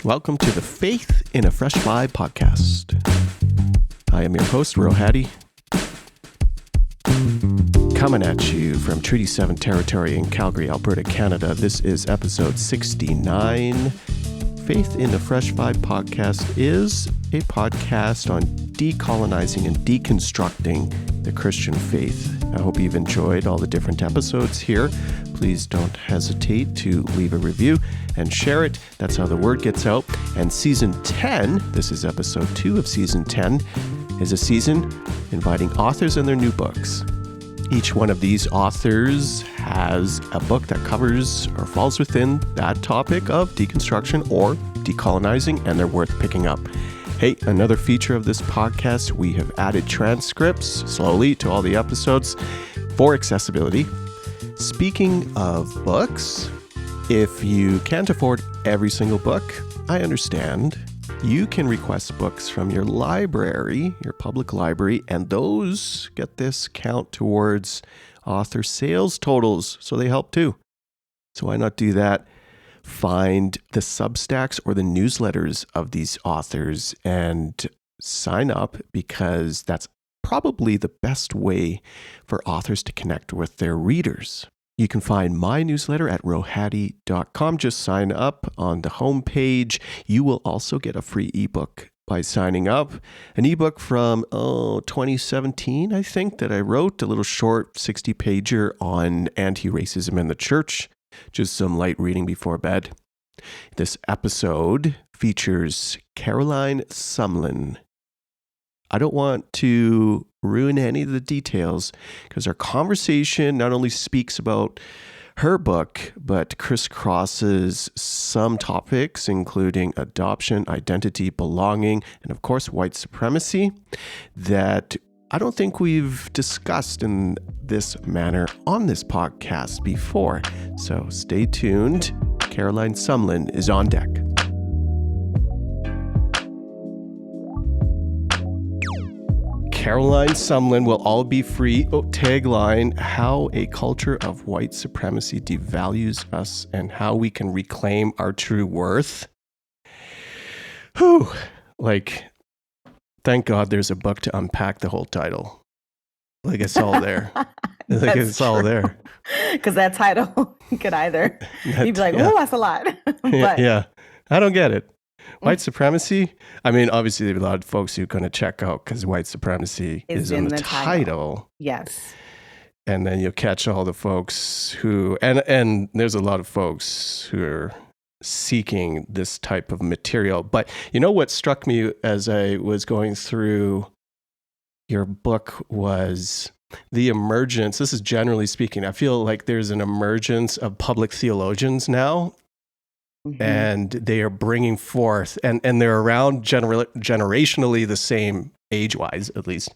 Welcome to the Faith in a Fresh Vibe podcast. I am your host, Rohadi, coming at you from Treaty 7 territory in Calgary, Alberta, Canada. This is episode 69. Faith in the Fresh Vibe podcast is a podcast on decolonizing and deconstructing the Christian faith. I hope you've enjoyed all the different episodes here. Please don't hesitate to leave a review and share it. That's how the word gets out. And season 10, this is episode 2 of season 10, is a season inviting authors and their new books. Each one of these authors has a book that covers or falls within that topic of deconstruction or decolonizing, and they're worth picking up. Hey, another feature of this podcast, we have added transcripts slowly to all the episodes for accessibility. Speaking of books, if you can't afford every single book, I understand. You can request books from your library, your public library, and those, get this, count towards author sales totals, so they help too. So why not do that? Find the Substacks or the newsletters of these authors and sign up, because that's probably the best way for authors to connect with their readers. You can find my newsletter at rohadi.com. Just sign up on the homepage. You will also get a free ebook by signing up. An ebook from 2017, I think, that I wrote, a little short 60-pager on anti-racism in the church. Just some light reading before bed. This episode features Caroline Sumlin. I don't want to ruin any of the details, because our conversation not only speaks about her book, but crisscrosses some topics, including adoption, identity, belonging, and of course, white supremacy, that I don't think we've discussed in this manner on this podcast before. So stay tuned. Caroline Sumlin is on deck. Caroline Sumlin will all be free. Tagline: how a culture of white supremacy devalues us and how we can reclaim our true worth. Whew. Thank God there's a book to unpack the whole title. It's all there. It's true. All there. Because that title could either, you'd be like, oh, that's a lot. But yeah, I don't get it. White supremacy? I mean, obviously, there are a lot of folks who are going to check out because white supremacy is in the title. Yes. And then you'll catch all the folks who, and there's a lot of folks who are seeking this type of material. But you know what struck me as I was going through your book was the emergence. This is generally speaking. I feel like there's an emergence of public theologians now. Mm-hmm. And they are bringing forth, and they're around generationally the same, age-wise at least,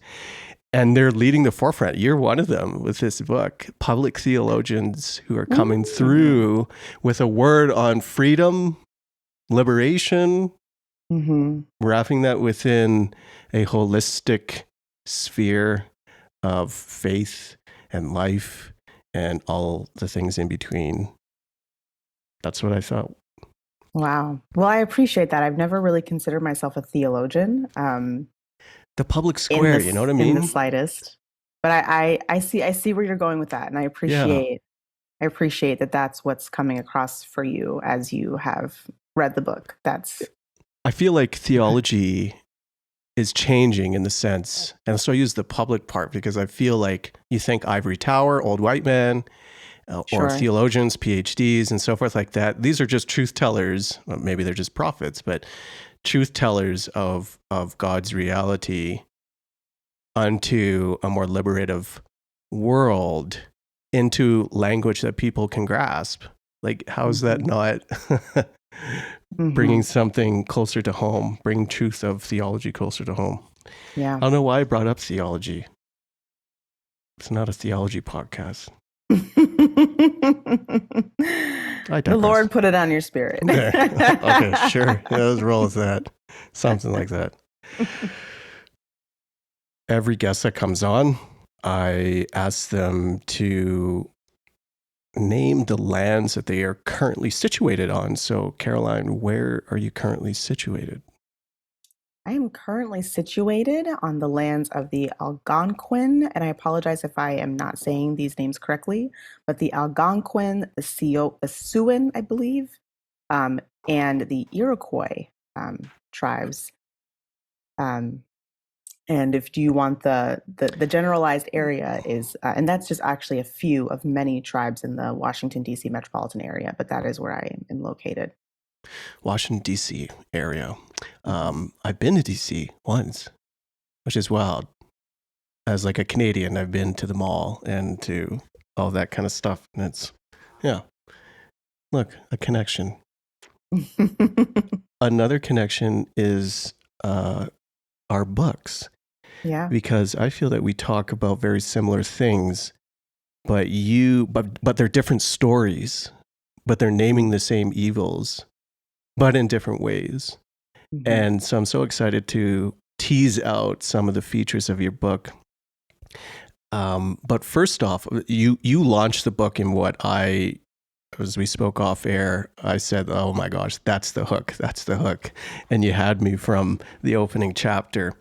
and they're leading the forefront. You're one of them with this book, public theologians who are coming through with a word on freedom, liberation, wrapping that within a holistic sphere of faith and life and all the things in between. That's what I thought. Wow. Well, I appreciate that. I've never really considered myself a theologian. The public square, you know what I mean? In the slightest. But I see where you're going with that. And I appreciate that that's what's coming across for you as you have read the book. I feel like theology is changing in the sense, and so I use the public part because I feel like you think ivory tower, old white man, or theologians, PhDs, and so forth like that. These are just truth tellers. Well, maybe they're just prophets, but truth tellers of God's reality unto a more liberative world, into language that people can grasp. How is that not bringing something closer to home, bringing truth of theology closer to home? Yeah. I don't know why I brought up theology. It's not a theology podcast. The Lord put it on your spirit. Okay, sure. Yeah, let's roll with that. Something like that. Every guest that comes on, I ask them to name the lands that they are currently situated on. So, Caroline, where are you currently situated? I am currently situated on the lands of the Algonquin, and I apologize if I am not saying these names correctly, but the Algonquin, the Siouan, I believe, um, and the Iroquois tribes. Um, and if do you want the generalized area is, and that's just actually a few of many tribes in the Washington, D.C. metropolitan area, but that is where I am located. Washington, D.C. area. Mhm. I've been to D.C. once, which is wild. As like a Canadian, I've been to the mall and to all that kind of stuff. And it's, yeah, look, a connection. Another connection is our books, Yeah. because I feel that we talk about very similar things, but they're different stories, but they're naming the same evils, but in different ways. Mhm. And so I'm so excited to tease out some of the features of your book. But first off, you launched the book in what as we spoke off air, I said, "Oh my gosh, that's the hook. That's the hook," and you had me from the opening chapter.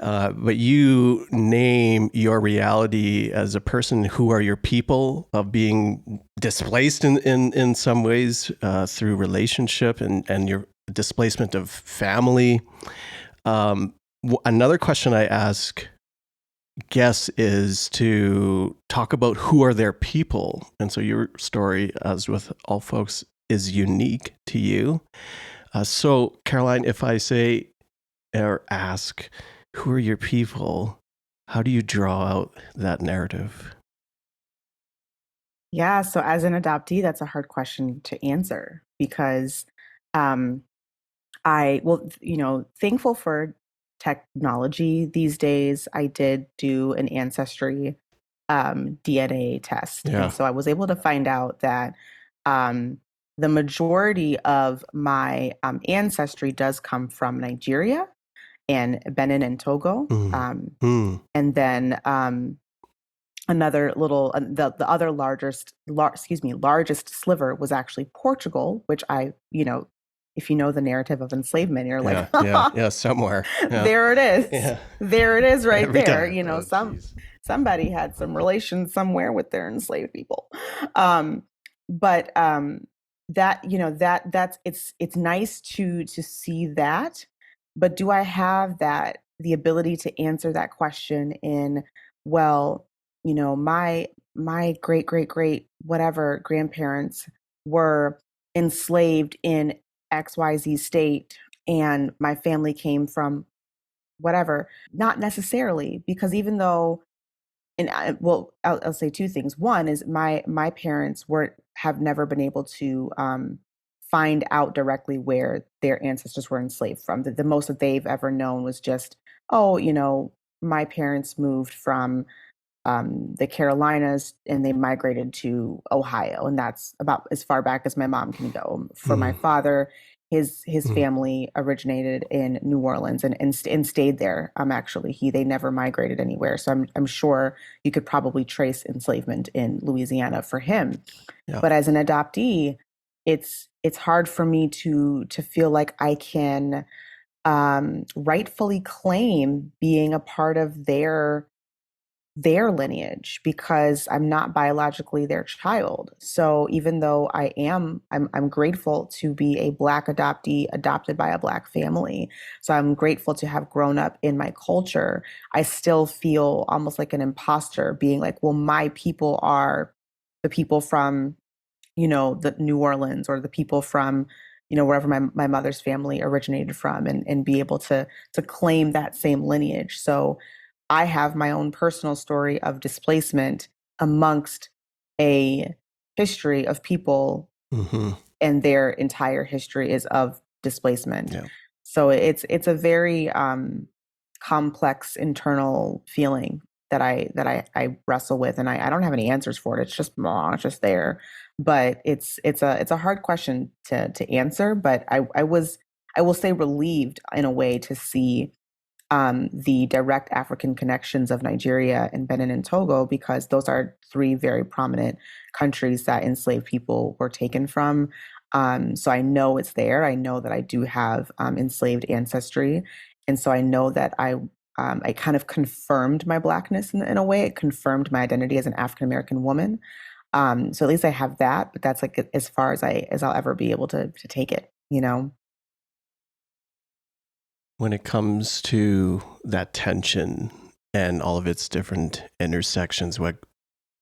But you name your reality as a person who are your people of being displaced in some ways through relationship and your displacement of family. Another question I ask guess is to talk about who are their people. And so your story, as with all folks, is unique to you. So, Caroline, if I say or ask, who are your people? How do you draw out that narrative? Yeah, so as an adoptee, that's a hard question to answer because um, thankful for technology these days. I did do an ancestry DNA test. And Yeah. so I was able to find out that um, the majority of my ancestry does come from Nigeria and Benin and Togo. Mm. Mm. And then another little the other largest sliver was actually Portugal, which if you know the narrative of enslavement, you're like, Yeah. Yeah. Yeah. Somewhere. Yeah. there it is. Yeah. There it is right Every there. time. Oh, jeez. Somebody had some relations somewhere with their enslaved people. Um, but that that's it's nice to see that. But do I have the ability to answer that question in, well, my great whatever grandparents were enslaved in XYZ state and my family came from whatever? Not necessarily, because even though, I'll say two things. One is my parents have never been able to find out directly where their ancestors were enslaved from. The most that they've ever known was just, oh, my parents moved from the Carolinas and they migrated to Ohio, and that's about as far back as my mom can go. For my Mm. father, his Mm. family originated in New Orleans and stayed there. Actually, they never migrated anywhere. So I'm sure you could probably trace enslavement in Louisiana for him. Yeah. But as an adoptee, it's hard for me to feel like I can rightfully claim being a part of their lineage because I'm not biologically their child. So even though I'm grateful to be a Black adoptee adopted by a Black family. So I'm grateful to have grown up in my culture. I still feel almost like an imposter being like, well, my people are the people from, the New Orleans or the people from, wherever my mother's family originated from and be able to claim that same lineage. So I have my own personal story of displacement amongst a history of people, Mm-hmm. and their entire history is of displacement. Yeah. So it's a very complex internal feeling that I wrestle with, and I don't have any answers for it. It's just there, but it's a hard question to answer. But I will say relieved in a way to see the direct African connections of Nigeria and Benin and Togo, because those are three very prominent countries that enslaved people were taken from. So I know it's there. I know that I do have enslaved ancestry. And so I know that I kind of confirmed my Blackness in a way. It confirmed my identity as an African American woman. So at least I have that, but that's like as far as I'll ever be able to take it, you know? When it comes to that tension and all of its different intersections, what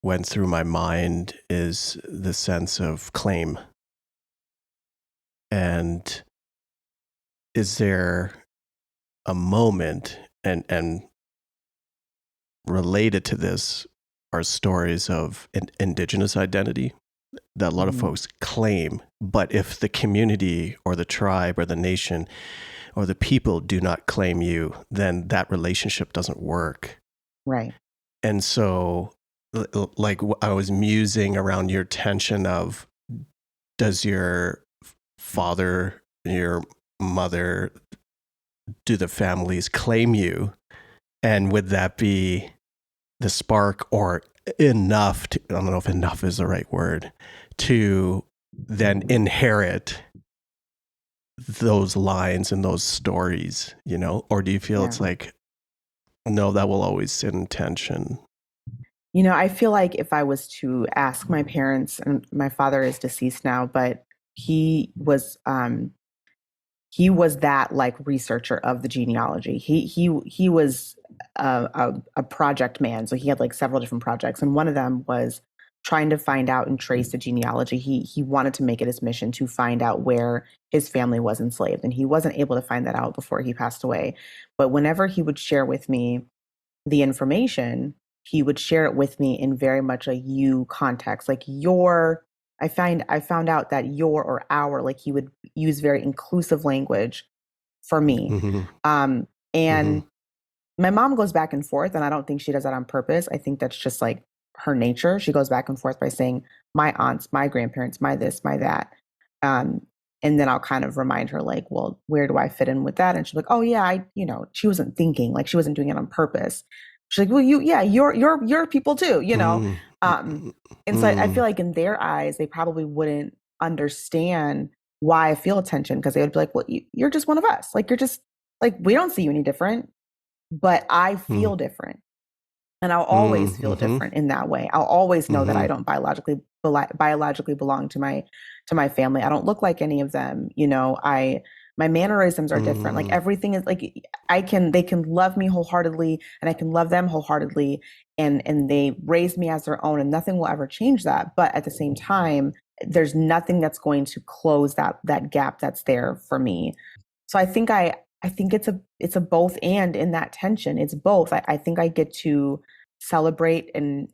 went through my mind is the sense of claim. And is there a moment, and related to this are stories of indigenous identity that a lot of folks claim, but if the community or the tribe or the nation or the people do not claim you, then that relationship doesn't work. Right. And so, like, I was musing around your tension of, does your father, your mother, do the families claim you? And would that be the spark or enough to, I don't know if enough is the right word, to then inherit those lines and those stories, you know? Or do you feel it's like, no, that will always sit in tension? You know, I feel like if I was to ask my parents, and my father is deceased now, but he was that like researcher of the genealogy. He was a project man, so he had like several different projects, and one of them was trying to find out and trace the genealogy. He wanted to make it his mission to find out where his family was enslaved, and he wasn't able to find that out before he passed away. But whenever he would share with me the information, he would share it with me in very much a you context, like your. I found out that your or our, like he would use very inclusive language for me. Mm-hmm. And my mom goes back and forth, and I don't think she does that on purpose. I think that's just like her nature. She goes back and forth by saying my aunts, my grandparents, my this, my that. And then I'll kind of remind her like, well, where do I fit in with that? And she's like, oh yeah, she wasn't thinking, like she wasn't doing it on purpose. She's like, well, you're people too, you know? And so I feel like in their eyes, they probably wouldn't understand why I feel tension, because they would be like, well, you're just one of us. Like, you're just like, we don't see you any different, but I feel different. And I'll always feel different in that way. I'll always know that I don't biologically belong to my family. I don't look like any of them. You know, my mannerisms are different. Like everything is like, they can love me wholeheartedly and I can love them wholeheartedly. And they raised me as their own, and nothing will ever change that. But at the same time, there's nothing that's going to close that gap that's there for me. So I think it's a both and in that tension. It's both. I think I get to celebrate and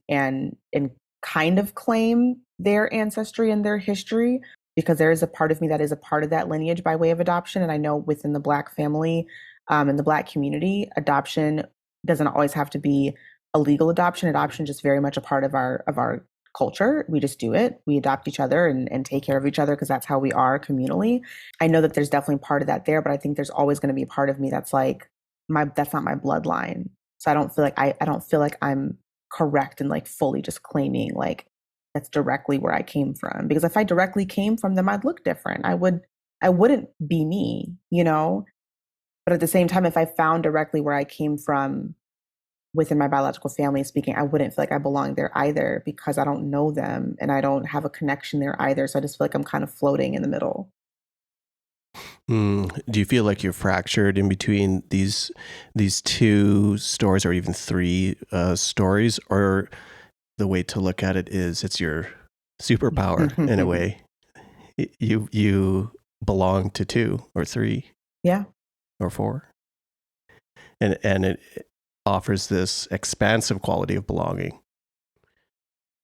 kind of claim their ancestry and their history, because there is a part of me that is a part of that lineage by way of adoption. And I know within the Black family, in the Black community, adoption doesn't always have to be a legal adoption. Adoption is just very much a part of our culture. We just do it. We adopt each other and take care of each other because that's how we are communally. I know that there's definitely part of that there, but I think there's always going to be a part of me that's like, that's not my bloodline. So I don't feel like I don't feel like I'm correct in like fully just claiming like that's directly where I came from. Because if I directly came from them, I'd look different. I wouldn't be me, you know? But at the same time, if I found directly where I came from within my biological family speaking, I wouldn't feel like I belong there either, because I don't know them and I don't have a connection there either. So I just feel like I'm kind of floating in the middle. Do you feel like you're fractured in between these two stories, or even three stories? Or the way to look at it is it's your superpower in a way. You belong to two or three, or four, and it offers this expansive quality of belonging.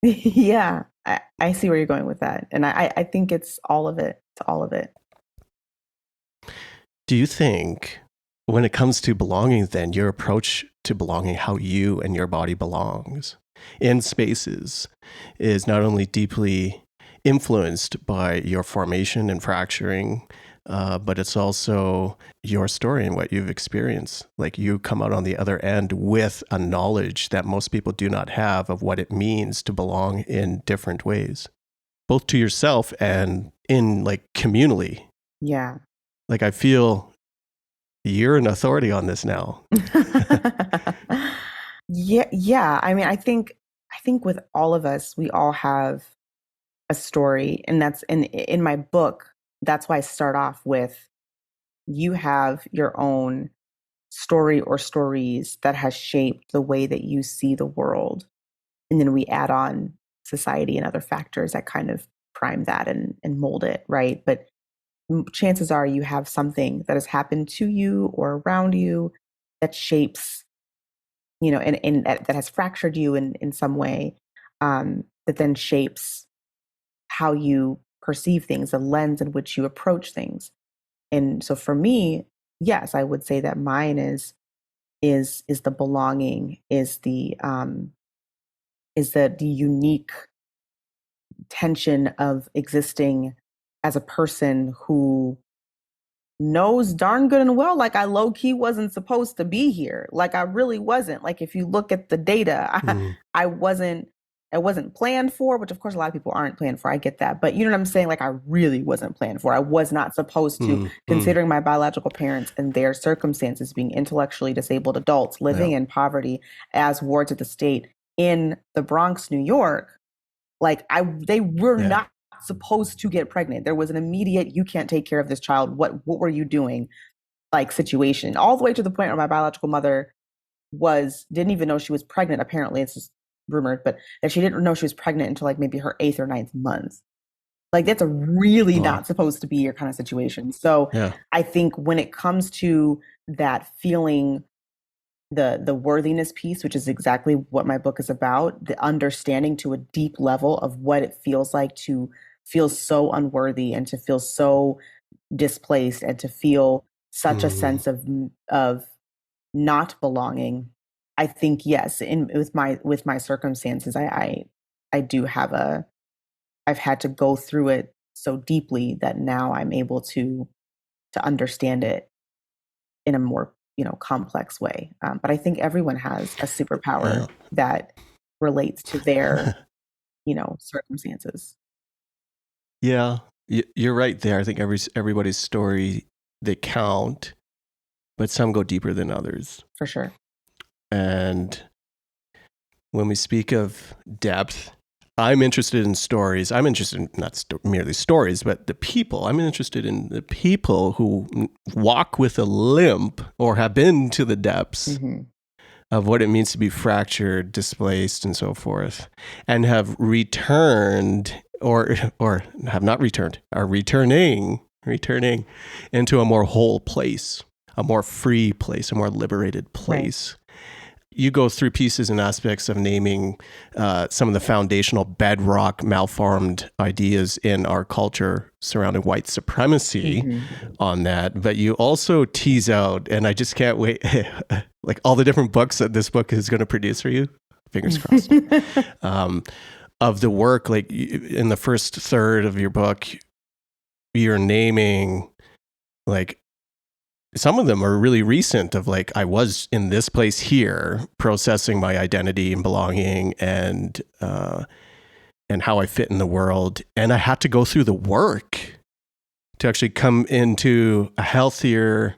Yeah, I see where you're going with that. And I think it's all of it. It's all of it. Do you think when it comes to belonging, then your approach to belonging, how you and your body belongs in spaces, is not only deeply influenced by your formation and fracturing but it's also your story and what you've experienced. Like you come out on the other end with a knowledge that most people do not have of what it means to belong in different ways, both to yourself and in like communally. Yeah. Like I feel you're an authority on this now. Yeah. I mean, I think with all of us, we all have a story, and that's in my book. That's why I start off with, you have your own story or stories that has shaped the way that you see the world, and then we add on society and other factors that kind of prime that and mold it, right? But chances are you have something that has happened to you or around you that shapes, and that has fractured you in some way, that then shapes how you perceive things, the lens in which you approach things. And so for me, yes, I would say that mine is the belonging, is the unique tension of existing as a person who knows darn good and well, like I low key wasn't supposed to be here. Like I really wasn't. Like if you look at the data, I wasn't planned for, which of course a lot of people aren't planned for. I get that. But you know what I'm saying? Like I really wasn't planned for. I was not supposed to, considering my biological parents and their circumstances, being intellectually disabled adults living in poverty as wards of the state in the Bronx, New York. Like they were not supposed to get pregnant. There was an immediate, you can't take care of this child. What were you doing? Like situation, all the way to the point where my biological mother didn't even know she was pregnant. Apparently, it's just rumored, but that she didn't know she was pregnant until like maybe her 8th or 9th month. Like that's a really not supposed to be your kind of situation. So I think when it comes to that feeling, the worthiness piece, which is exactly what my book is about, the understanding to a deep level of what it feels like to feel so unworthy and to feel so displaced and to feel such a sense of not belonging. I think yes, with my circumstances, I do have I've had to go through it so deeply that now I'm able to understand it in a more complex way. But I think everyone has a superpower that relates to their circumstances. Yeah, you're right there. I think everybody's story, they count, but some go deeper than others. For sure. And when we speak of depth, I'm interested in stories. I'm interested in not merely stories, but the people. I'm interested in the people who walk with a limp or have been to the depths of what it means to be fractured, displaced, and so forth, and have returned or have not returned, are returning into a more whole place, a more free place, a more liberated place. Right. You go through pieces and aspects of naming some of the foundational bedrock malformed ideas in our culture surrounding white supremacy on that. But you also tease out, and I just can't wait, like all the different books that this book is going to produce for you, fingers crossed, of the work, like in the first third of your book, you're naming like, some of them are really recent of like, I was in this place here processing my identity and belonging and how I fit in the world. And I had to go through the work to actually come into a healthier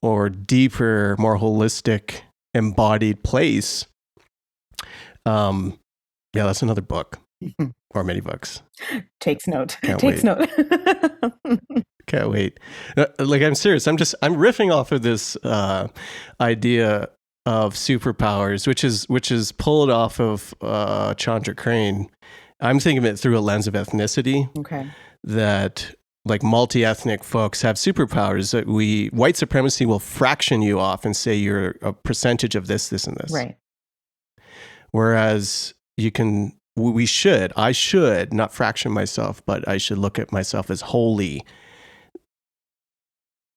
or deeper, more holistic, embodied place. Yeah, that's another book or many books. Takes note. Takes note. Can't wait. Like, I'm serious. I'm riffing off of this idea of superpowers, which is pulled off of Chandra Crane. I'm thinking of it through a lens of ethnicity. Okay. That like multi-ethnic folks have superpowers that white supremacy will fraction you off and say you're a percentage of this, this, and this. Right. Whereas I should not fraction myself, but I should look at myself as wholly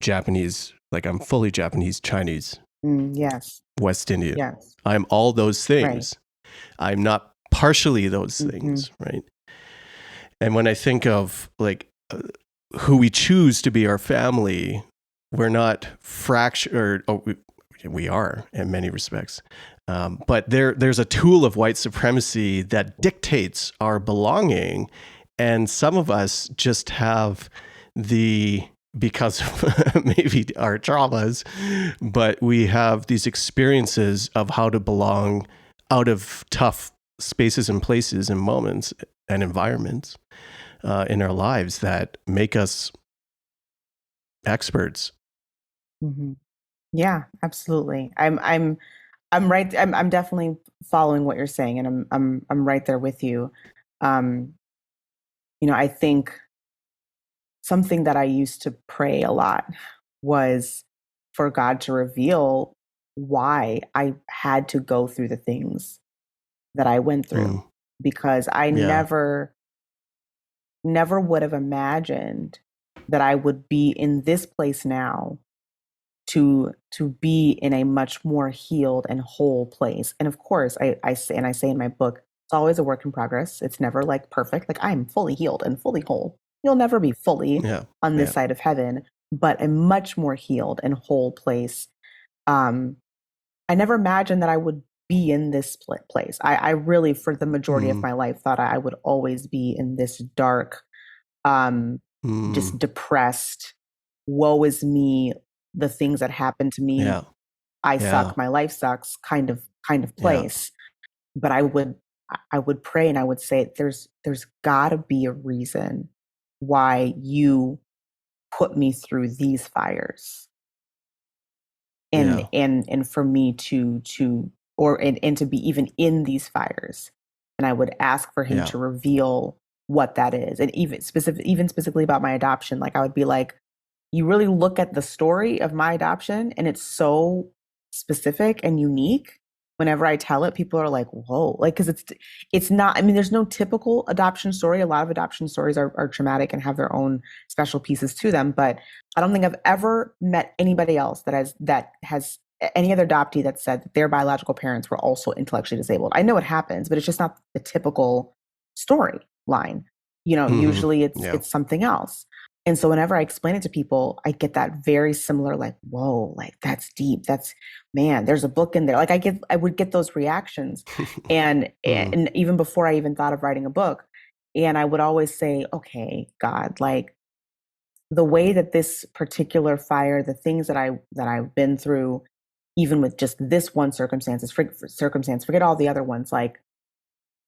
Japanese, like I'm fully Japanese, Chinese, yes, West Indian. Yes. I'm all those things. Right. I'm not partially those things, right? And when I think of like who we choose to be our family, we're not fractured. Oh, we are in many respects. But there's a tool of white supremacy that dictates our belonging. And some of us just have because of maybe our traumas, but we have these experiences of how to belong out of tough spaces and places and moments and environments in our lives that make us experts. Mm-hmm. Yeah, absolutely. I'm right. I'm definitely following what you're saying, and I'm right there with you. Um, I think something that I used to pray a lot was for God to reveal why I had to go through the things that I went through, because I Yeah. never would have imagined that I would be in this place now to be in a much more healed and whole place. And of course, I say in my book, it's always a work in progress. It's never like perfect. Like I'm fully healed and fully whole. You'll never be fully Yeah. on this Yeah. side of heaven, but a much more healed and whole place. I never imagined that I would be in this place. I really, for the majority of my life, thought I would always be in this dark, just depressed, woe is me, the things that happened to me, Yeah. I Yeah. suck, my life sucks kind of Yeah. place. But I would pray and I would say, there's gotta be a reason why you put me through these fires. Yeah. And for me and to be even in these fires. And I would ask for him Yeah. to reveal what that is. And even specifically about my adoption, like I would be like, you really look at the story of my adoption and it's so specific and unique. Whenever I tell it, people are like, whoa, like, because it's not, I mean, there's no typical adoption story. A lot of adoption stories are traumatic and have their own special pieces to them. But I don't think I've ever met anybody else that has any other adoptee that said that their biological parents were also intellectually disabled. I know it happens, but it's just not the typical storyline. Usually Yeah. it's something else. And so whenever I explain it to people, I get that very similar, like, whoa, like that's deep. That's, man, there's a book in there. Like I would get those reactions. And even before I even thought of writing a book, and I would always say, okay, God, like the way that this particular fire, the things that I've been through, even with just this one circumstance, forget all the other ones, like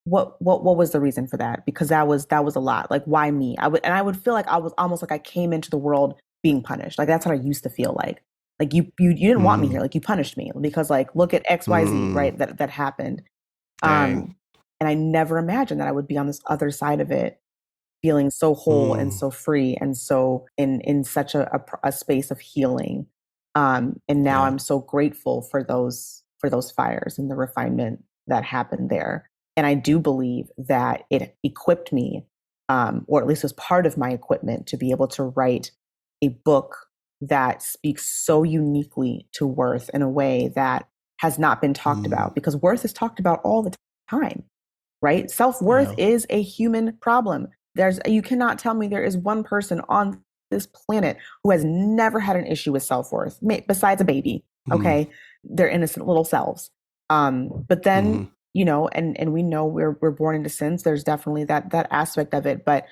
what was the reason for that? Because that was a lot. Like, why me? I would feel like I was almost like I came into the world being punished. Like that's what I used to feel like. Like you didn't want me here. Like you punished me because like look at XYZ, right? That happened. Dang. And I never imagined that I would be on this other side of it, feeling so whole and so free and so in such a space of healing. And now Yeah. I'm so grateful for those fires and the refinement that happened there. And I do believe that it equipped me, or at least was part of my equipment to be able to write a book that speaks so uniquely to worth in a way that has not been talked about, because worth is talked about all the time, right? Self-worth Yeah. is a human problem. You cannot tell me there is one person on this planet who has never had an issue with self-worth, besides a baby. Okay, their innocent little selves. But then and we know we're born into sins. There's definitely that aspect of it. But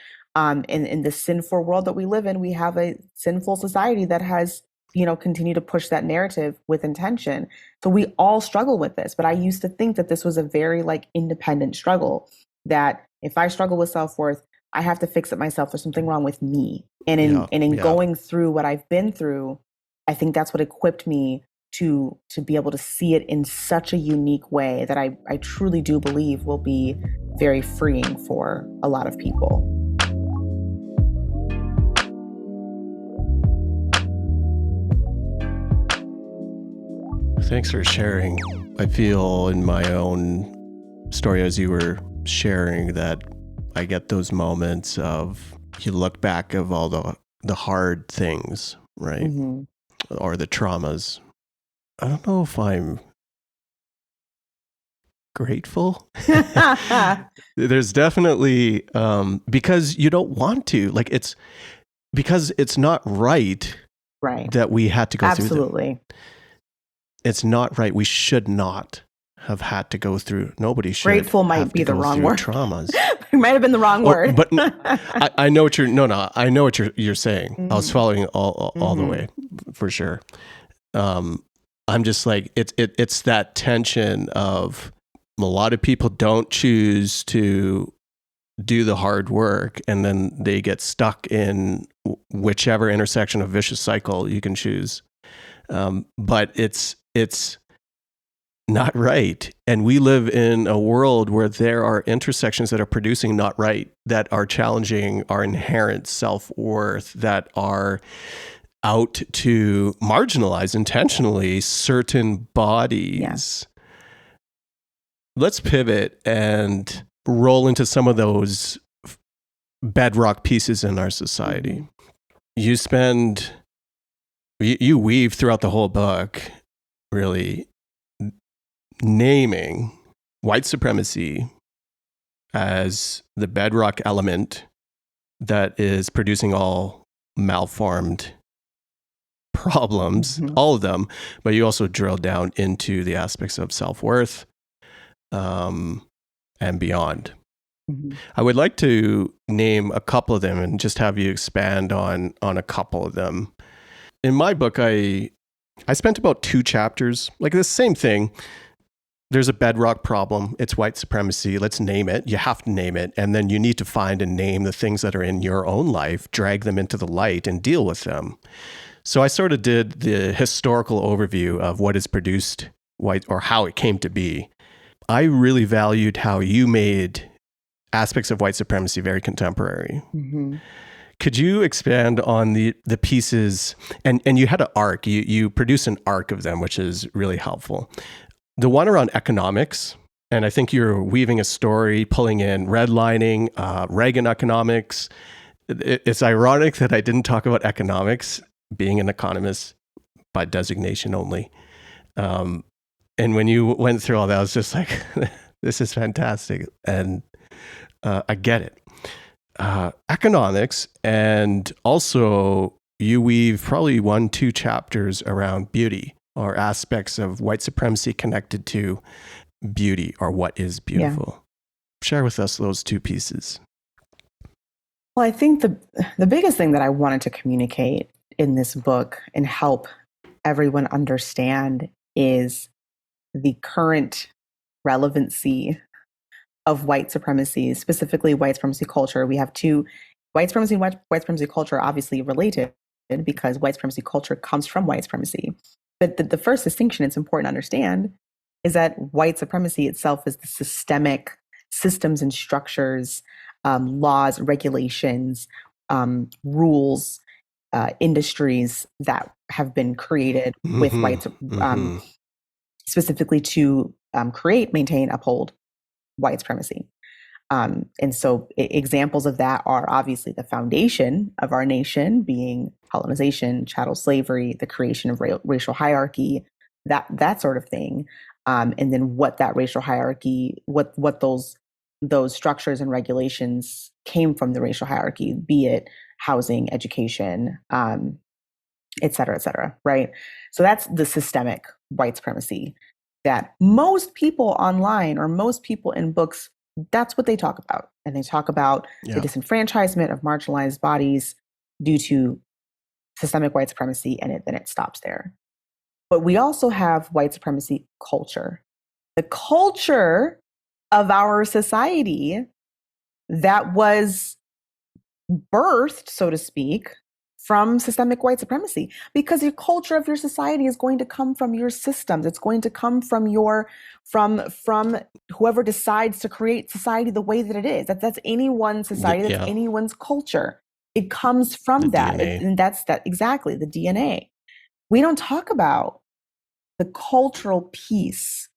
in the sinful world that we live in, we have a sinful society that has continue to push that narrative with intention. So we all struggle with this. But I used to think that this was a very like independent struggle. That if I struggle with self-worth, I have to fix it myself. There's something wrong with me. And in going through what I've been through, I think that's what equipped me to be able to see it in such a unique way that I truly do believe will be very freeing for a lot of people. Thanks for sharing. I feel in my own story as you were sharing that I get those moments of you look back of all the hard things, right? Or the traumas. I don't know if I'm grateful. There's definitely because you don't want to, like, it's because it's not right that we had to go through them. Absolutely. It's not right. We should not have had to go through. Nobody should. Grateful might be the wrong word. Traumas. It might have been the wrong word. But I know what I know what you're saying. Mm-hmm. I was following all the way for sure. I'm just like, it's that tension of a lot of people don't choose to do the hard work, and then they get stuck in whichever intersection of vicious cycle you can choose. But it's not right. And we live in a world where there are intersections that are producing not right, that are challenging our inherent self-worth, that are out to marginalize intentionally certain bodies. Yeah. Let's pivot and roll into some of those bedrock pieces in our society. You weave throughout the whole book, really naming white supremacy as the bedrock element that is producing all malformed problems, all of them, but you also drill down into the aspects of self-worth and beyond. I would like to name a couple of them and just have you expand on a couple of them. In my book, I spent about 2 chapters, like the same thing. There's a bedrock problem. It's white supremacy. Let's name it. You have to name it. And then you need to find and name the things that are in your own life, drag them into the light and deal with them. So I sort of did the historical overview of what is produced white, or how it came to be. I really valued how you made aspects of white supremacy very contemporary. Could you expand on the pieces? And you had an arc. You produced an arc of them, which is really helpful. The one around economics, and I think you're weaving a story, pulling in redlining, Reagan economics. It's ironic that I didn't talk about economics, being an economist by designation only. And when you went through all that, I was just like, this is fantastic. And I get it. Economics, and also you weave probably 1-2 chapters around beauty, or aspects of white supremacy connected to beauty, or what is beautiful. Yeah. Share with us those 2 pieces. Well, I think the biggest thing that I wanted to communicate in this book and help everyone understand is the current relevancy of white supremacy, specifically white supremacy culture. We have 2, white supremacy and white supremacy culture are obviously related because white supremacy culture comes from white supremacy. But the first distinction it's important to understand is that white supremacy itself is the systemic systems and structures, laws, regulations, rules, industries that have been created with whites, specifically to create, maintain, uphold white supremacy. And so examples of that are obviously the foundation of our nation being colonization, chattel slavery, the creation of racial hierarchy, that sort of thing. And then what that racial hierarchy, what those structures and regulations came from the racial hierarchy, be it housing, education, et cetera, right? So that's the systemic white supremacy that most people online or most people in books, that's what they talk about. And they talk about the disenfranchisement of marginalized bodies due to systemic white supremacy, and then it stops there. But we also have white supremacy culture. The culture of our society that was birthed, so to speak, from systemic white supremacy, because your culture of your society is going to come from your systems. It's going to come from from whoever decides to create society the way that it is. That's anyone's society. That's anyone's culture. It comes from that, and that's exactly the DNA. We don't talk about the cultural piece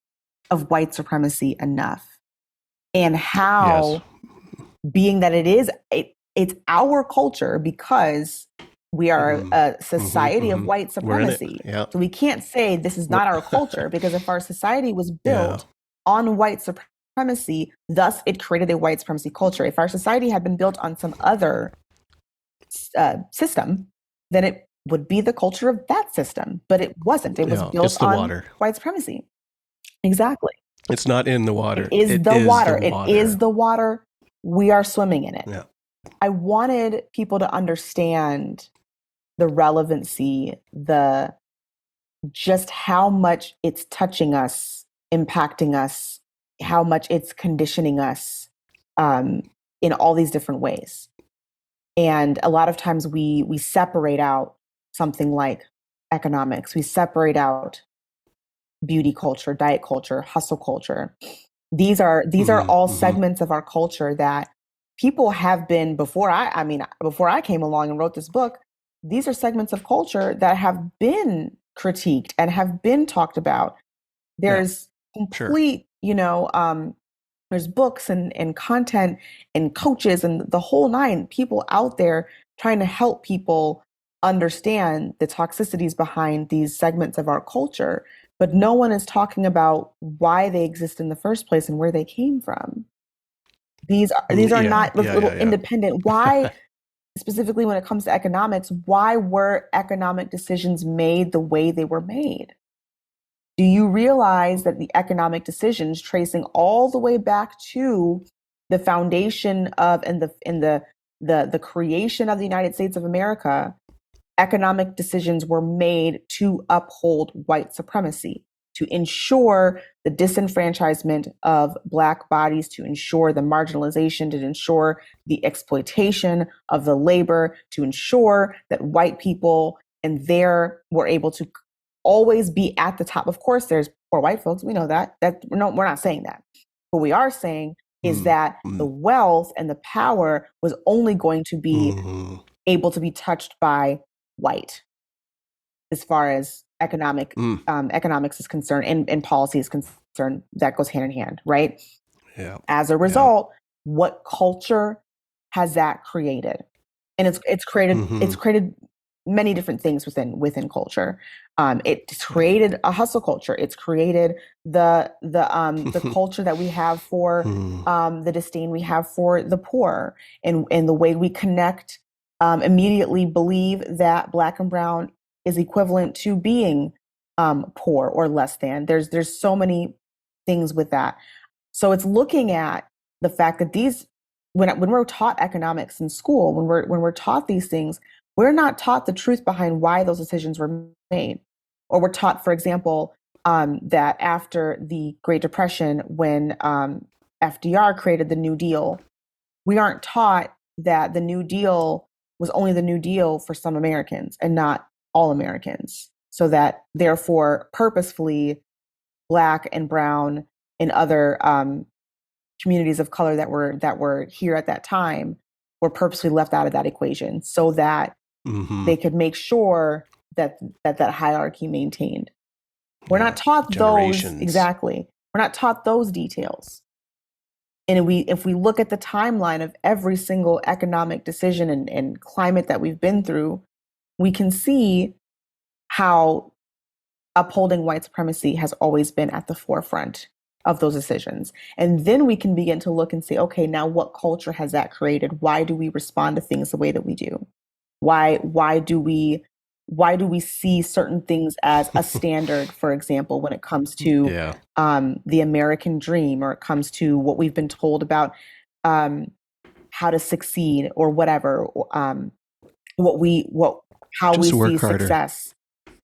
of white supremacy enough, and how, being that it's our culture because we are a society of white supremacy. So we can't say this is not our culture, because if our society was built on white supremacy, thus it created a white supremacy culture. If our society had been built on some other system, then it would be the culture of that system. But it wasn't. It was built on water. white supremacy. Exactly. It's not in the water. It is the water. It is the water. We are swimming in it. Yeah. I wanted people to understand the relevancy, just how much it's touching us, impacting us, how much it's conditioning us in all these different ways. And a lot of times we separate out something like economics. We separate out beauty culture, diet culture, hustle culture. These are all segments of our culture that people have been before I came along and wrote this book. These are segments of culture that have been critiqued and have been talked about. There's complete, there's books and content and coaches and the whole nine, people out there trying to help people understand the toxicities behind these segments of our culture. But no one is talking about why they exist in the first place and where they came from. These are not little independent. Why, specifically when it comes to economics, why were economic decisions made the way they were made? Do you realize that the economic decisions, tracing all the way back to the foundation of and the creation of the United States of America, economic decisions were made to uphold white supremacy, to ensure the disenfranchisement of Black bodies, to ensure the marginalization, to ensure the exploitation of the labor, to ensure that white people were able to always be at the top. Of course, there's poor white folks. We know that. We're not saying that. What we are saying is that the wealth and the power was only going to be able to be touched by white, as far as economics is concerned and policy is concerned. That goes hand in hand, right? Yeah. As a result, what culture has that created? And it's created many different things within culture. It's created a hustle culture. It's created the culture that we have for the disdain we have for the poor, and the way we connect. Immediately believe that Black and brown is equivalent to being poor or less than. There's so many things with that. So it's looking at the fact that when we're taught economics in school, when we're taught these things, we're not taught the truth behind why those decisions were made. Or we're taught, for example, that after the Great Depression, when FDR created the New Deal, we aren't taught that the New Deal was only the New Deal for some Americans and not all Americans. So that therefore, purposefully, Black and brown and other communities of color that were here at that time were purposely left out of that equation, so that they could make sure that hierarchy maintained. We're not taught those exactly. We're not taught those details. And if we look at the timeline of every single economic decision and climate that we've been through, we can see how upholding white supremacy has always been at the forefront of those decisions. And then we can begin to look and say, okay, now what culture has that created? Why do we respond to things the way that we do? Why do we see certain things as a standard, for example, when it comes to the American dream, or it comes to what we've been told about how to succeed or whatever, how we see success.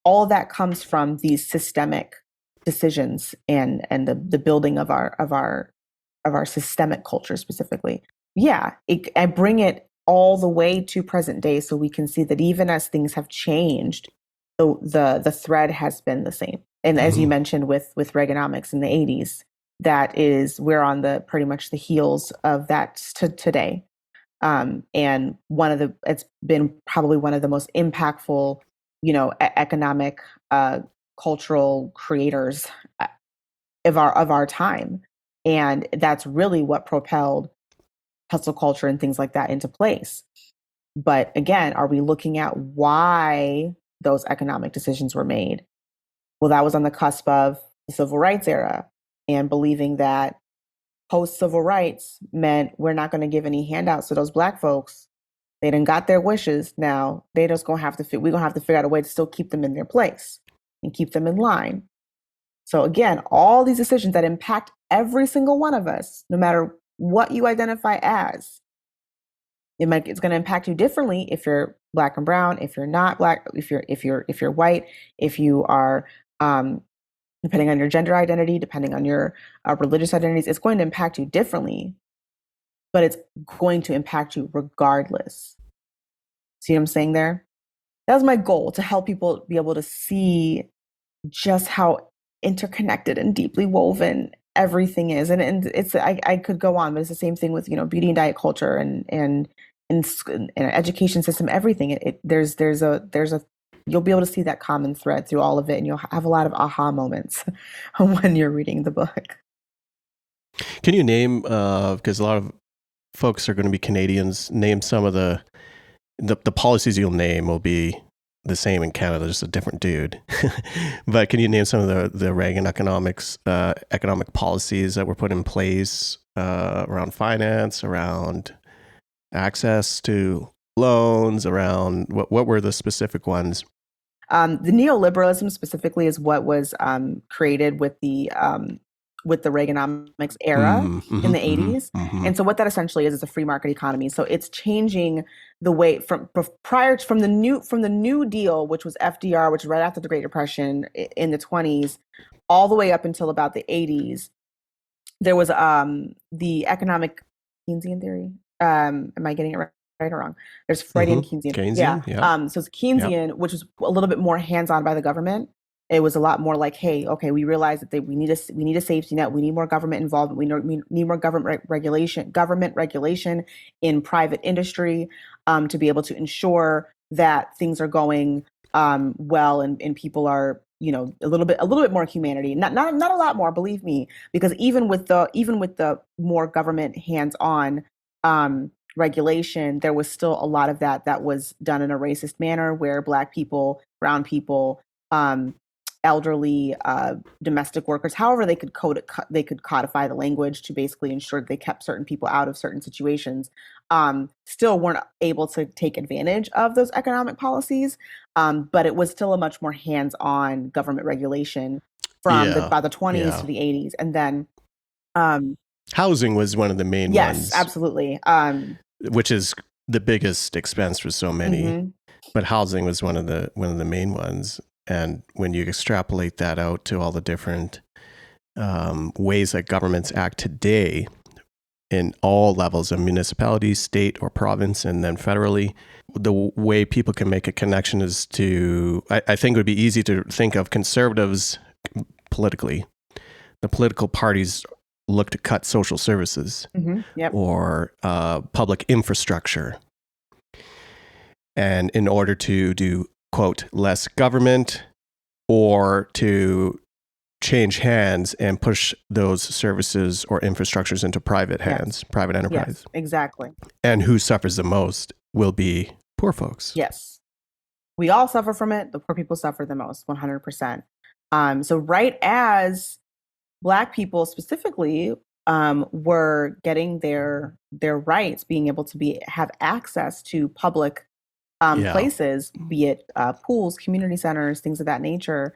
All of that comes from these systemic decisions and the building of our systemic culture specifically. Yeah, I bring it all the way to present day, so we can see that even as things have changed, the thread has been the same. And as you mentioned with Reaganomics in the 80s, we're on pretty much the heels of that today. And it's been probably one of the most impactful, economic, cultural creators of our time. And that's really what propelled hustle culture and things like that into place. But again, are we looking at why those economic decisions were made? Well, that was on the cusp of the civil rights era, and believing that post-civil rights meant we're not going to give any handouts to those Black folks. They done got their wishes. Now they just gonna have to. We're gonna have to figure out a way to still keep them in their place and keep them in line. So again, all these decisions that impact every single one of us, no matter what you identify as, it's going to impact you differently if you're Black and brown, if you're not Black, if you're white, if you are depending on your gender identity, depending on your religious identities, it's going to impact you differently, but it's going to impact you regardless. See what I'm saying there? That was my goal, to help people be able to see just how interconnected and deeply woven everything is. And it's, I could go on, but it's the same thing with, beauty and diet culture and education system, everything. There's a you'll be able to see that common thread through all of it, and you'll have a lot of aha moments when you're reading the book. Can you name, because a lot of folks are going to be Canadians, name some of the policies you'll name will be the same in Canada, just a different dude. But can you name some of the Reagan economic policies that were put in place around finance, around access to loans, around what were the specific ones? The neoliberalism specifically is what was created with the Reaganomics era in the 80s. And so what that essentially is a free market economy. So it's changing the way from the New Deal, which was FDR, which was right after the Great Depression in the 20s, all the way up until about the 80s. There was the economic Keynesian theory. Am I getting it right or wrong? There's Freudian Keynesian. Yeah. So it's Keynesian, which was a little bit more hands-on by the government. It was a lot more like, hey, okay, we realize that we need a safety net. We need more government involvement. We need more government regulation in private industry to be able to ensure that things are going well and people are, a little bit more humanity. Not a lot more, believe me, because even with the more government hands-on regulation, there was still a lot of that was done in a racist manner, where Black people, brown people, elderly, domestic workers, however they could codify the language to basically ensure that they kept certain people out of certain situations, still weren't able to take advantage of those economic policies. But it was still a much more hands-on government regulation by the 20s to the 80s. And then housing was one of the main ones. Yes, absolutely. Which is the biggest expense for so many. But housing was one of the main ones. And when you extrapolate that out to all the different ways that governments act today in all levels of municipality, state or province, and then federally, the way people can make a connection is I think it would be easy to think of conservatives politically. The political parties look to cut social services or public infrastructure. And in order to do, quote, less government, or to change hands and push those services or infrastructures into private hands, private enterprise. Yes, exactly. And who suffers the most will be poor folks. Yes. We all suffer from it. The poor people suffer the most, 100%. So right as Black people specifically were getting their rights, being able to have access to public places, be it pools, community centers, things of that nature.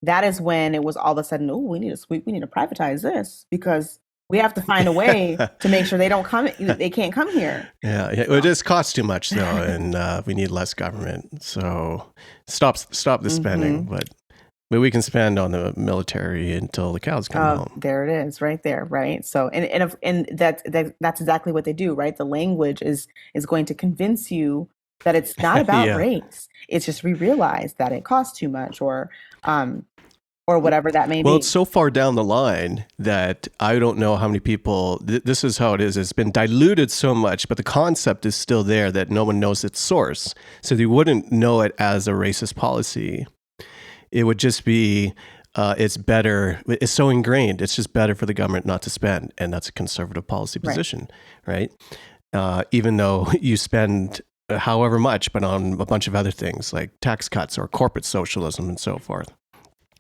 That is when it was all of a sudden, we need to privatize this, because we have to find a way to make sure they can't come here. It just costs too much though, and we need less government. So stop the spending, but we can spend on the military until the cows come home. There it is, right there, right? So, and that's exactly what they do, right? The language is going to convince you that it's not about race. It's just we realize that it costs too much, or whatever that may be. Well, it's so far down the line that I don't know how many people. This is how it is. It's been diluted so much, but the concept is still there that no one knows its source, so they wouldn't know it as a racist policy. It would just be, it's better. It's so ingrained. It's just better for the government not to spend. And that's a conservative policy position, right? Even though you spend however much, but on a bunch of other things like tax cuts or corporate socialism and so forth.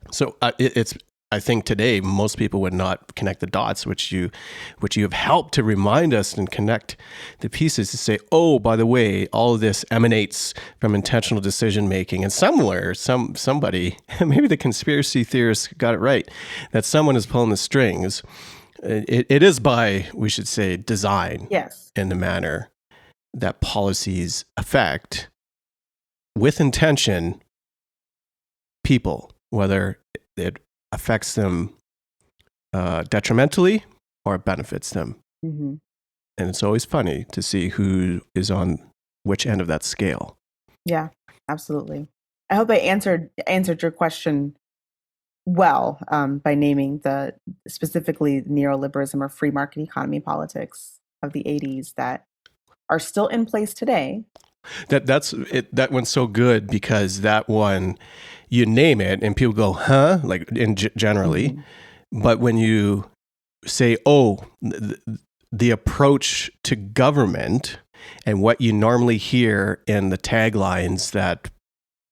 So it's I think today most people would not connect the dots, which you have helped to remind us and connect the pieces to say, oh, by the way, all of this emanates from intentional decision making, and somewhere, somebody, maybe the conspiracy theorists got it right, that someone is pulling the strings. It is by, we should say, design. Yes. In the manner that policies affect, with intention, people, whether it affects them detrimentally or it benefits them. Mm-hmm. And it's always funny to see who is on which end of that scale. Yeah, absolutely. I hope I answered your question well by naming the specifically neoliberalism or free market economy politics of the 80s that are still in place today. That's it. That one's so good because that one, you name it and people go, huh? Like generally. Mm-hmm. But when you say, oh, the approach to government and what you normally hear in the taglines that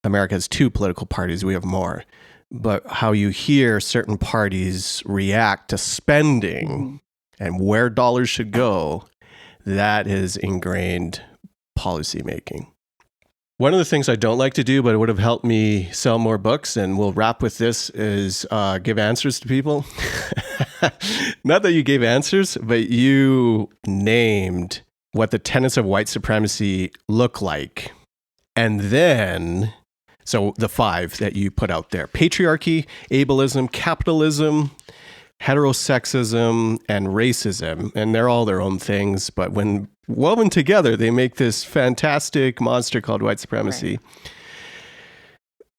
America has 2 political parties, we have more, but how you hear certain parties react to spending mm-hmm. and where dollars should go, that is ingrained policymaking. One of the things I don't like to do, but it would have helped me sell more books, and we'll wrap with this, is give answers to people. Not that you gave answers, but you named what the tenets of white supremacy look like. And then, so the 5 that you put out there: patriarchy, ableism, capitalism, heterosexism, and racism. And they're all their own things, but when woven together, they make this fantastic monster called white supremacy. Right.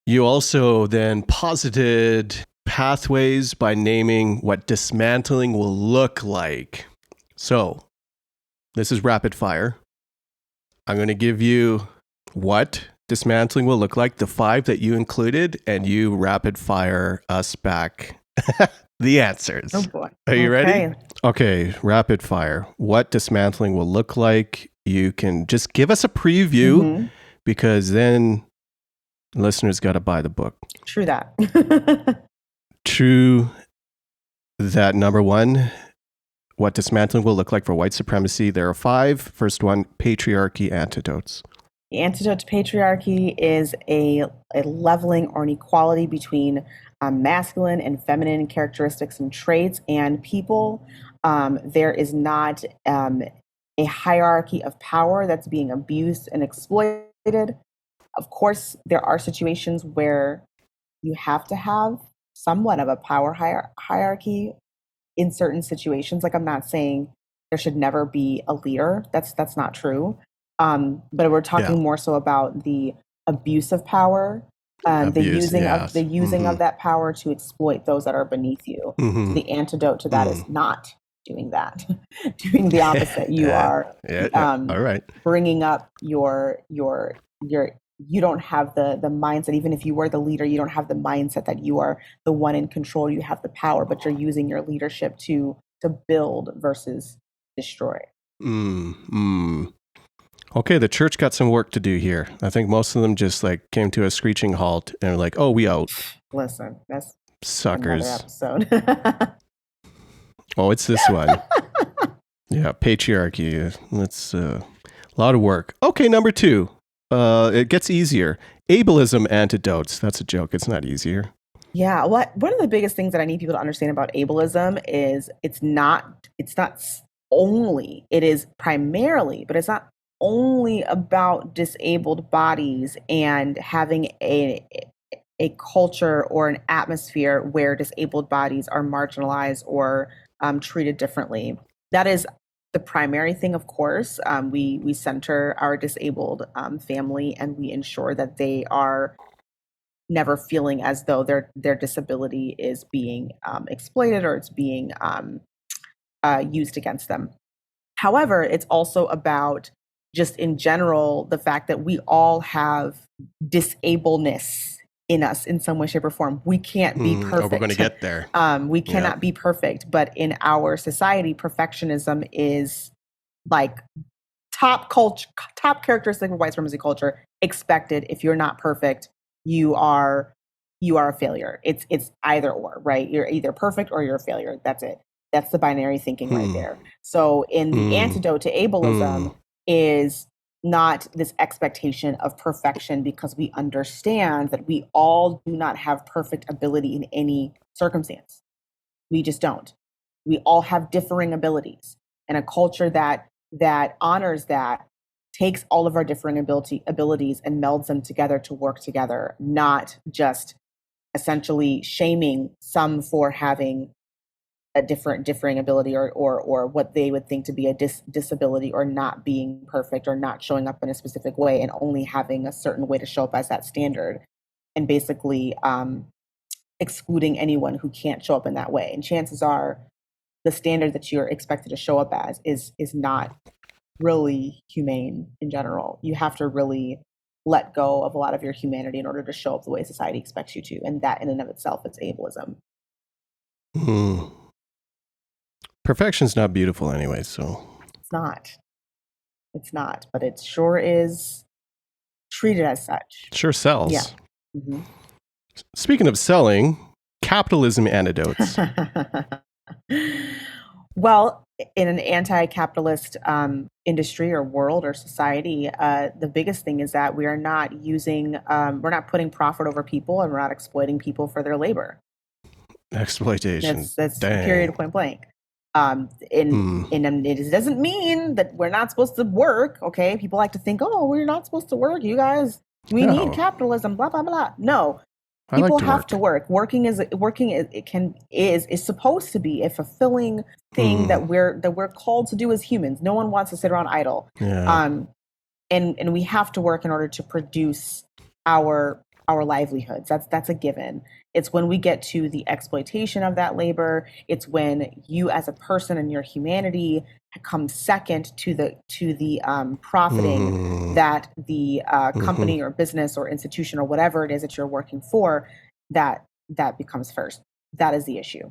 You also then posited pathways by naming what dismantling will look like. So this is rapid fire. I'm going to give you what dismantling will look like, the 5 that you included, and you rapid fire us back the answers. Oh boy. Are you ready? Okay, rapid fire. What dismantling will look like. You can just give us a preview mm-hmm. because then listeners got to buy the book. True that. True that. Number 1, what dismantling will look like for white supremacy. There are 5. First one, patriarchy antidotes. The antidote to patriarchy is a leveling or an equality between masculine and feminine characteristics and traits and people. There is not a hierarchy of power that's being abused and exploited. Of course, there are situations where you have to have somewhat of a power hierarchy in certain situations. Like, I'm not saying there should never be a leader. That's not true. But we're talking more so about the abuse of power, the using mm-hmm. of that power to exploit those that are beneath you. Mm-hmm. So the antidote to that is not doing that, doing the opposite. You are all right. Bringing up your you don't have the mindset. Even if you were the leader, you don't have the mindset that you are the one in control. You have the power, but you're using your leadership to build versus destroy. Okay, the church got some work to do here. I think most of them just came to a screeching halt and are like, "Oh, we out." Listen, that's suckers. Another episode. Oh, it's this one. Yeah, patriarchy. That's a lot of work. Okay, number 2. It gets easier. Ableism antidotes. That's a joke. It's not easier. Yeah. One of the biggest things that I need people to understand about ableism is it's not only, it is primarily, but it's not only about disabled bodies and having a culture or an atmosphere where disabled bodies are marginalized or treated differently. That is the primary thing, of course. We center our disabled family, and we ensure that they are never feeling as though their disability is being exploited or it's being used against them. However, it's also about just in general, the fact that we all have disableness in us in some way, shape, or form. We can't be perfect. Oh, we're going to get there. We cannot be perfect, but in our society, perfectionism is top characteristic of white supremacy culture. Expected. If you're not perfect, you are you are a failure. It's either or, right? You're either perfect or you're a failure. That's it. That's the binary thinking right there. So in the antidote to ableism is not this expectation of perfection, because we understand that we all do not have perfect ability in any circumstance. We just don't. We all have differing abilities, and a culture that honors that takes all of our differing abilities and melds them together to work together, not just essentially shaming some for having a differing ability, or what they would think to be a disability, or not being perfect, or not showing up in a specific way, and only having a certain way to show up as that standard, and basically excluding anyone who can't show up in that way. And chances are the standard that you're expected to show up as is not really humane in general. You have to really let go of a lot of your humanity in order to show up the way society expects you to. And that in and of itself is ableism. Perfection's not beautiful anyway, so. It's not. It's not, but it sure is treated as such. Sure sells. Yeah. Mm-hmm. Speaking of selling, capitalism antidotes. Well, in an anti-capitalist industry or world or society, the biggest thing is that we are not we're not putting profit over people, and we're not exploiting people for their labor. Exploitation. That's period, point blank. And it doesn't mean that we're not supposed to work. Okay, people like to think, oh, we're not supposed to work. You guys, we need capitalism. Blah blah blah. No. People have to work. Working is supposed to be a fulfilling thing that we're called to do as humans. No one wants to sit around idle. Yeah. And we have to work in order to produce our livelihoods. That's a given. It's when we get to the exploitation of that labor. It's when you as a person and your humanity come second to the profiting that the company or business or institution or whatever it is that you're working for, that becomes first. That is the issue.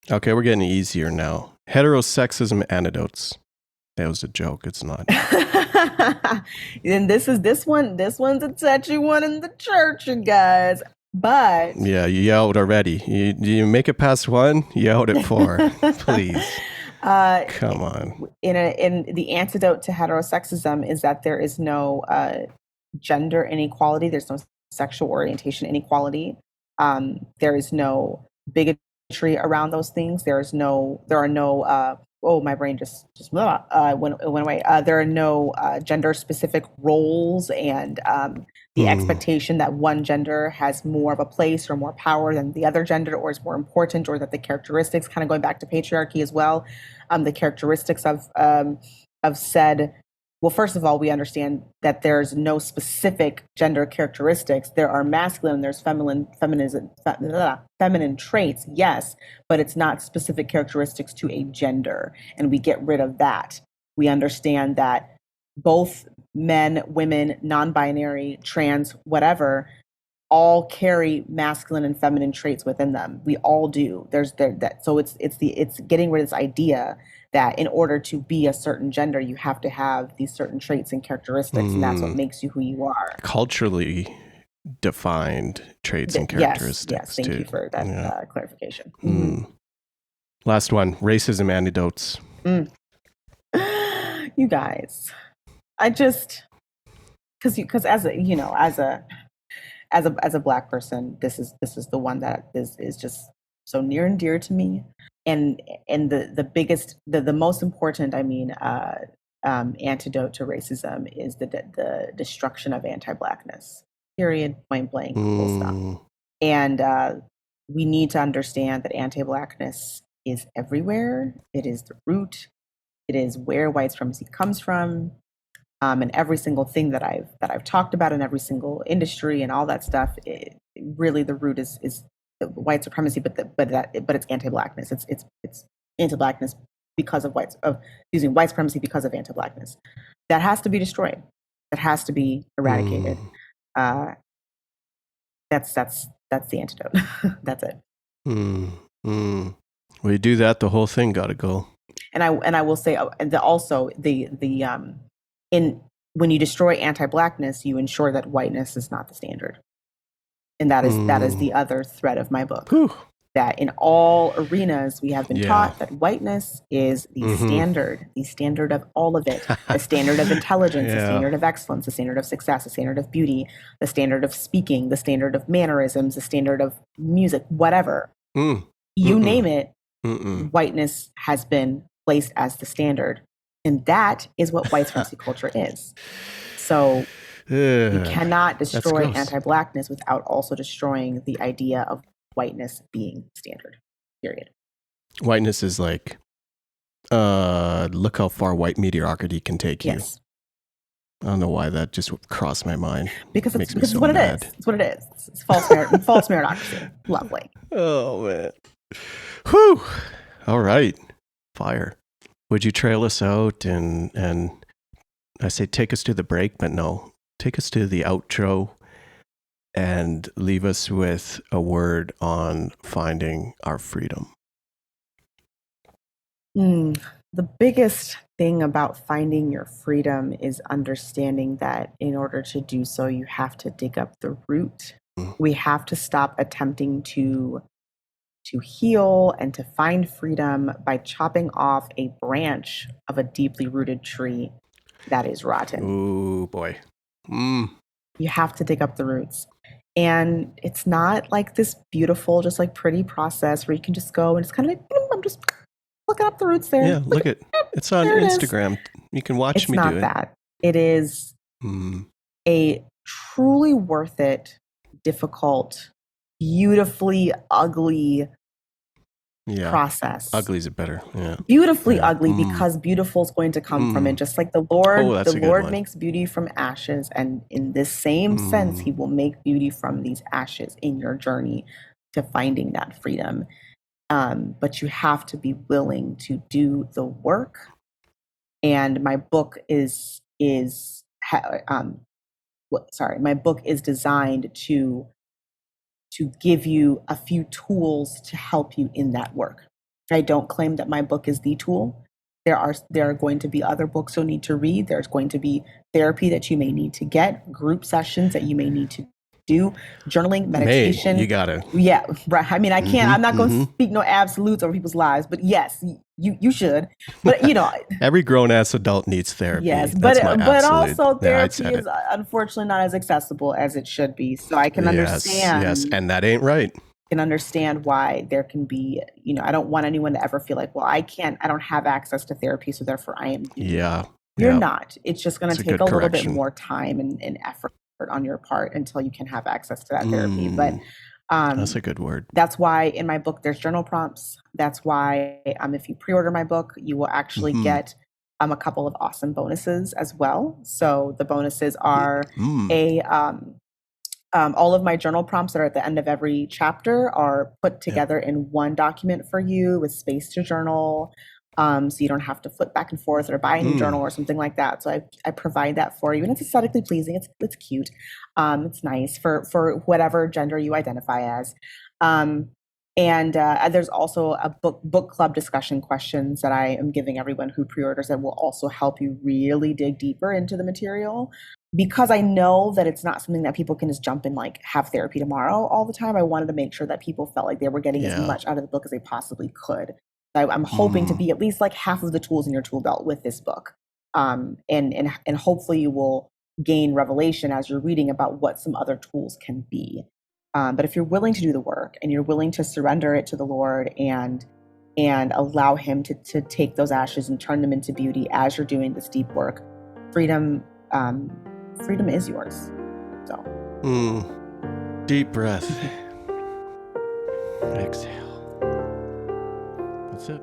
Okay, we're getting easier now. Heterosexism antidotes. That was a joke. It's not. And this one's a touchy one in the church, you guys. But yeah, you yelled already. You make it past one, you yelled at four. Please. Come on. In the antidote to heterosexism is that there is no gender inequality. There's no sexual orientation inequality. There is no bigotry around those things. There are no my brain just went away. There are no gender specific roles, and the expectation that one gender has more of a place or more power than the other gender, or is more important, or that the characteristics, kind of going back to patriarchy as well, the characteristics of said. Well, first of all, we understand that there's no specific gender characteristics. There are masculine, there's feminine traits, yes, but it's not specific characteristics to a gender. And we get rid of that. We understand that both men, women, non-binary, trans, whatever, all carry masculine and feminine traits within them. We all do. So it's getting rid of this idea that in order to be a certain gender, you have to have these certain traits and characteristics, and that's what makes you who you are. Culturally defined traits and characteristics. Yes, thank you for that clarification. Last one, racism antidotes. You guys, I just because as a Black person, this is the one that is just so near and dear to me. And the biggest, the most important, antidote to racism is the destruction of anti-Blackness. Period. Point blank. Full stop. And we need to understand that anti-Blackness is everywhere. It is the root. It is where white supremacy comes from. And every single thing that I've talked about in every single industry and all that stuff, really the root is white supremacy, but it's anti-Blackness. It's anti-Blackness because of white supremacy because of anti-Blackness. That has to be destroyed. That has to be eradicated. That's the antidote. That's it. When you do that, the whole thing got to go. And I will say also when you destroy anti-Blackness, you ensure that whiteness is not the standard. And that is the other thread of my book. Whew. That in all arenas, we have been Yeah. taught that whiteness is the standard of all of it, the standard of intelligence, the Yeah. standard of excellence, the standard of success, the standard of beauty, the standard of speaking, the standard of mannerisms, the standard of music, whatever. You name it, whiteness has been placed as the standard. And that is what white supremacy culture is. So you cannot destroy anti-Blackness without also destroying the idea of whiteness being standard, period. Whiteness is like, look how far white mediocrity can take you. Yes. I don't know why that just crossed my mind. Because Makes it's me so what mad. it is. It's what it is. It's false meritocracy. Lovely. Oh, man. Whew. All right. Fire. Would you trail us out and I say take us to the break, but no. Take us to the outro and leave us with a word on finding our freedom. The biggest thing about finding your freedom is understanding that in order to do so, you have to dig up the root. We have to stop attempting to heal and to find freedom by chopping off a branch of a deeply rooted tree that is rotten. Ooh, boy. You have to dig up the roots. And it's not like this beautiful, just like pretty process where you can just go and it's kind of like, I'm just looking up the roots there. Yeah, look at it's on Instagram. You can watch me do it. It's not that. It is a truly worth it, difficult, beautifully ugly process. Ugly's better. Yeah. Beautifully ugly because beautiful is going to come from it. Just like the Lord makes beauty from ashes. And in this same sense, he will make beauty from these ashes in your journey to finding that freedom. But you have to be willing to do the work. And my book is designed to give you a few tools to help you in that work. I don't claim that my book is the tool. There are going to be other books you'll need to read. There's going to be therapy that you may need to get, group sessions that you may need to do, journaling, meditation. Hey, you gotta. Yeah, right. I mean, I can't. I'm not going to speak no absolutes over people's lives, but yes, you should. But every grown-ass adult needs therapy. Yes, but also therapy is unfortunately not as accessible as it should be. So I can understand. Yes, and that ain't right. Can understand why there can be. I don't want anyone to ever feel like, well, I don't have access to therapy, so therefore I am. Yeah, you're not. It's just going to take a little bit more time and effort on your part until you can have access to that therapy. But that's a good word. That's why in my book there's journal prompts. That's why if you pre-order my book, you will actually get a couple of awesome bonuses as well. So the bonuses are all of my journal prompts that are at the end of every chapter are put together in one document for you with space to journal. So you don't have to flip back and forth or buy a new journal or something like that. So I provide that for you, and it's aesthetically pleasing. It's cute. It's nice for whatever gender you identify as. And there's also a book club discussion questions that I am giving everyone who pre-orders that will also help you really dig deeper into the material. Because I know that it's not something that people can just jump in like have therapy tomorrow all the time. I wanted to make sure that people felt like they were getting as much out of the book as they possibly could. I'm hoping to be at least like half of the tools in your tool belt with this book. And hopefully you will gain revelation as you're reading about what some other tools can be. But if you're willing to do the work and you're willing to surrender it to the Lord and allow him to take those ashes and turn them into beauty as you're doing this deep work, freedom is yours. So deep breath. Exhale. That's it.